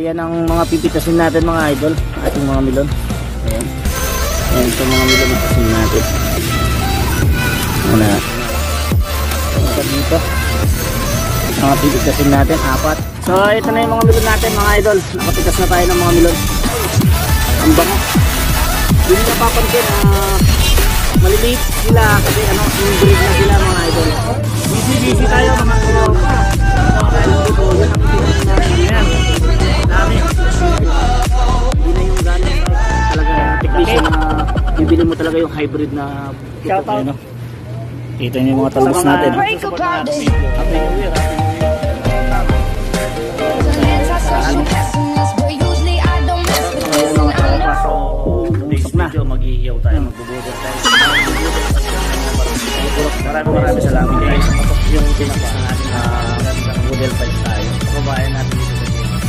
yan ang mga pipitasin natin mga idol, ating mga milon. Ayan. Ayan ito mga milon pipitasin natin. Muna. Ito dito. Mga pipitasin natin, 4. So ito na yung mga milon natin mga idol. Nakapitas na tayo ng mga milon. Ang bango. Hindi nyo napapansin maliliit sila kasi inbreed na sila mga idol. Busy tayo mga idol. Dito, yan ang pinag natin. Ayan. Dami. Hindi na yung galing talaga technician na bibili mo talaga yung hybrid na shout out. No? Ito yung mga talbos natin. Mag-iiyaw tayo, magbubudol tayo. Maraming salamat guys. Yung pinaka natin model 5 tayo. Kababayan natin dito sa game.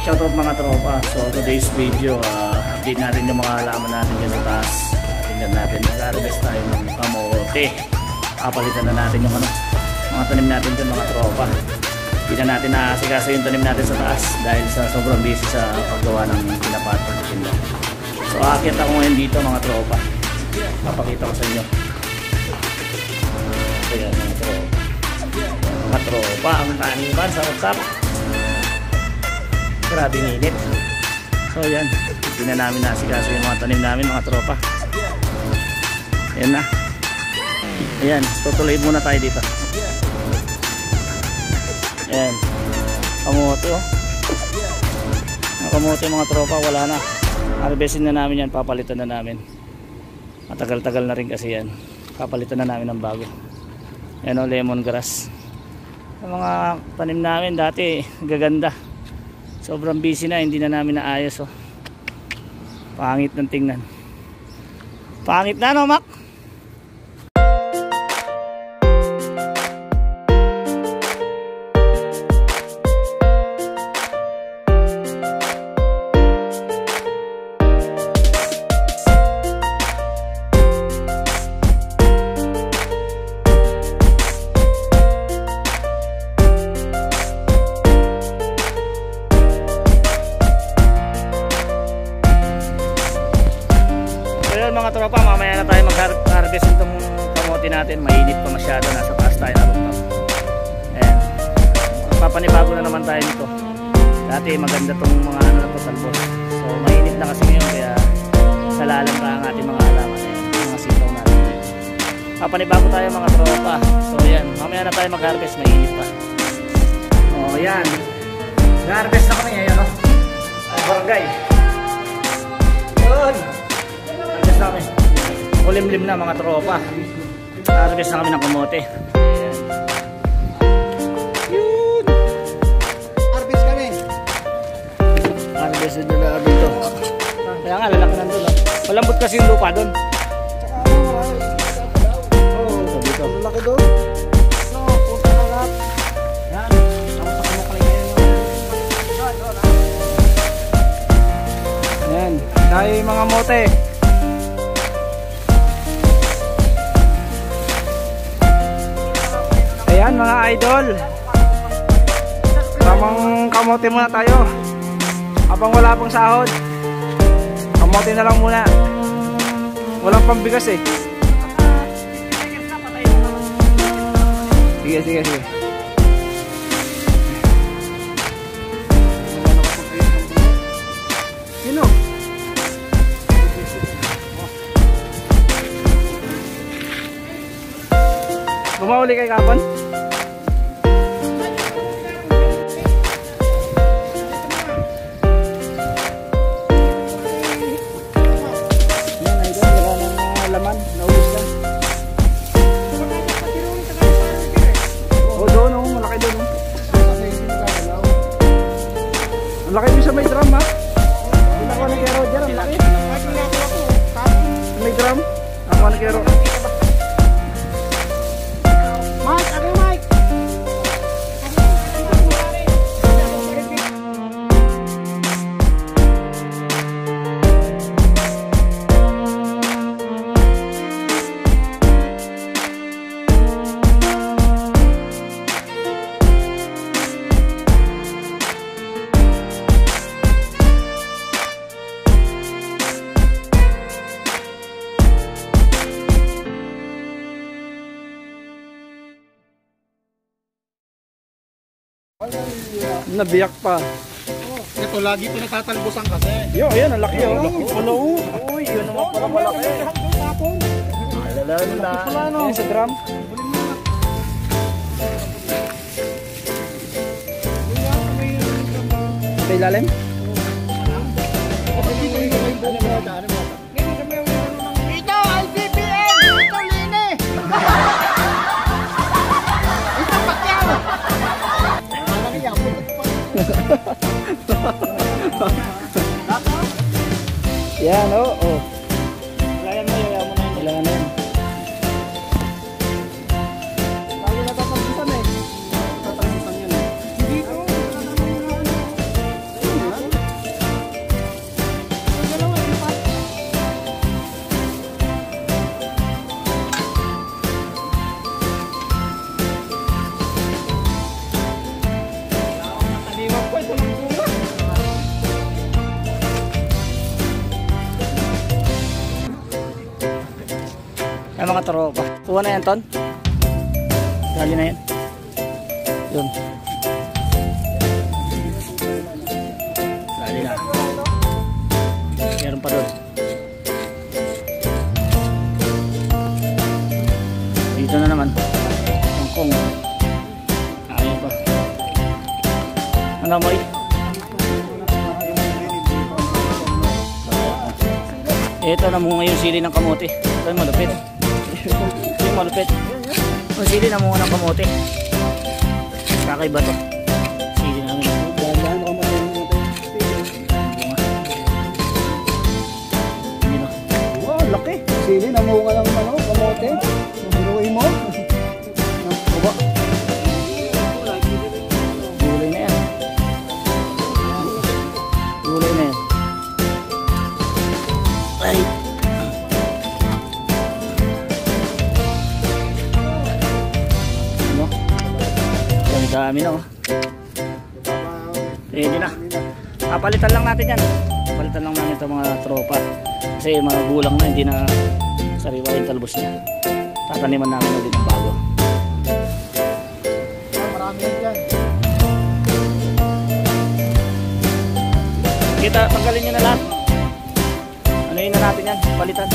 Shoutout mga tropa. So today's video update natin yung mga halaman natin dyan sa taas. Tingnan natin, nag-harvest tayo ng kamote. Kapalitan na natin yung mga tanim natin dyan mga tropa. Hindi na natin naasikaso yung tanim natin sa taas dahil sa sobrang busy sa paggawa ng pinapat pagkakinda. So aakyat ako ngayon dito mga tropa. Papakita ko sa inyo. Ayan mga tropa. Mga tropa, ang taniman, sarap-sarap. Grabing init. So yan, hindi na namin nasikaso yung mga tanim namin mga tropa. Ayan na. Ayan, tutuloy muna tayo dito. Ayan, kamote oh. Ang kamote mga tropa, wala na. Harvestin na namin yan, papalitan na namin. Matagal-tagal na rin kasi yan. Papalitan na namin ng bago. Ayan o, lemongrass. Ang mga tanim namin dati, gaganda. Sobrang busy na, hindi na namin naayos oh. Pangit ng tingnan. Pangit na no, Mac? Mga tropa, mamaya na tayo mag-harvest itong kamote natin. Mainit pa masyado, nasa taas tayo na rooftop. Ayan, papanibago na naman tayo nito. Dati maganda tong mga talbos. So mainit na kasi ngayon, kaya salalan pa ang ating mga halaman. Mga sitaw natin. Papanibago tayo mga tropa. So ayan, mamaya na tayo mag-harvest, mainit pa. O ayan, mag-harvest na kami ngayon no? Ay barangay. Yun, namin. Kulimlim na mga tropa. Harvest na kami ng kamote. Ayan. Yun. Harvest kami. Harvest na dito. Kaya nga lalaki nandun. Malambot kasi yung lupa doon. Tsaka marami dito. Malaki doon. Punta na lahat. Yan. Ako sa kamukalay ngayon. Ayan. Dahil mga mote. Ayan mga idol, tamang kamote muna tayo habang wala pang sahod. Kamote na lang muna, walang pambigas eh. Sige sino? Bumahuli kay kapon? Ang laki mo sa may drum ha. Pinakuha ng kero dyan. Ang laki. May drum. Ako ng kero. Mike, ano Mike? Nabiyak pa. Ito, lagi ito natatalbusan kasi. Yo, ayan, ang laki. Uy, yun naman pala malaki. Alala. Sa drum. Sa ilalim? Ito, ICPN! Ito, Lini! Ito, Pacquiao! Yan, oo. Ilayan mo na yan. Lagi natatalbusan eh. Natatalbusan yan eh. Dito. Ay, mga tropa. Kuha na yan, Ton. Dali na yan. Yun. Dali na. Meron pa doon. Dito na naman. Tangkong. Ayaw pa. Ano mo eh? Ito na mo ngayon sili ng kamote. Ito yung malupit. Yung malupit. Yung sili na muna ng kamote. Kakaiba to. Sili namin. Wow, laki. Sili, namunga lang ano, kamote. Biruin mo. Baba. Gulay na yan. Gulay na yan. Ay. Ano? Dami na oh. Ready na. Papalitan lang natin yan. Papalitan lang namin ito mga tropa. Kasi mga gulang na, hindi na sariwa yung talbos niya. Tataniman namin ulit ng bago. Marami yan dyan. Kita, tanggalin nyo na lahat. Ano yun na natin yan? Palitan.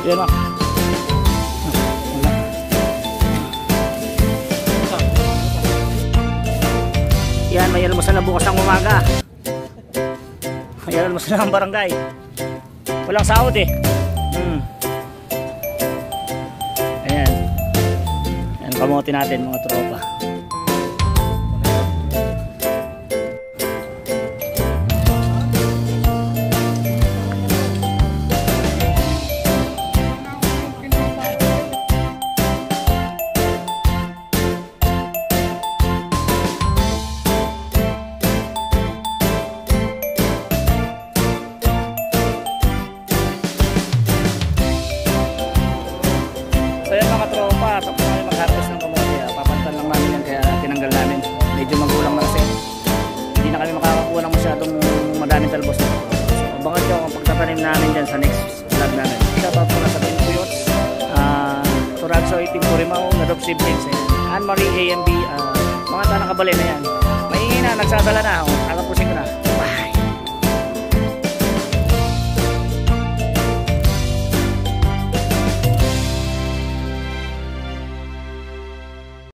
Yan o. Yan, may almusal na bukas ng umaga. May almusal ng barangay. Walang sahod eh. Ayan. Ayan, kamote natin mga tropa. Tapos namin mag-harvest ng kamote. Papantan lang namin yan kaya tinanggal namin. Medyo magulang na kasi. Hindi na kami makakakuha ng masyadong madaming talbos. So abangan nyo ang pagtatanim namin dyan sa next vlog namin. Shoutout muna sa Team Puyots, Turanso, Team Purimao, Nadop Siblings, Anne Marie, AMB, mga tanang kabali na yan. Maingay na, nagsadala na ako.